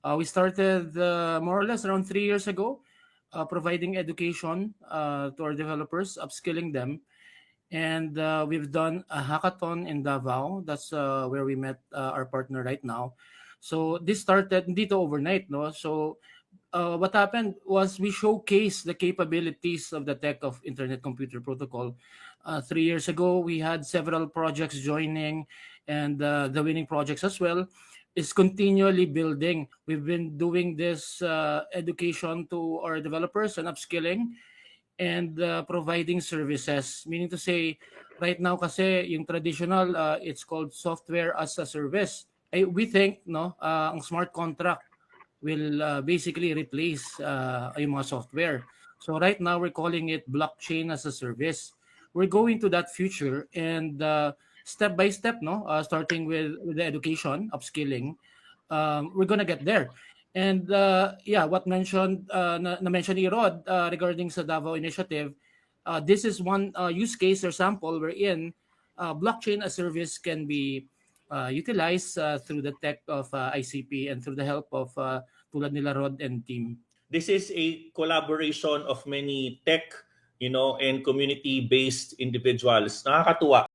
We started more or less around 3 years ago, providing education to our developers, upskilling them. And we've done a hackathon in Davao. That's where we met our partner right now. So this started dito overnight, no? So what happened was we showcased the capabilities of the tech of Internet Computer Protocol. 3 years ago, we had several projects joining, and the winning projects as well is continually building. We've been doing this education to our developers and upskilling and providing services. Meaning to say, right now kasi yung traditional, it's called software as a service. We think no, ang smart contract will basically replace yung mga software. So right now we're calling it blockchain as a service. We're going to that future, and step by step, no, starting with the education, upskilling, we're gonna get there. And yeah, what mentioned na-mention ni Rod regarding sa Davao Initiative, this is one use case or sample wherein blockchain as service can be utilized through the tech of ICP and through the help of tulad nila Rod and team. This is a collaboration of many tech, and community-based individuals. Nakakatuwa.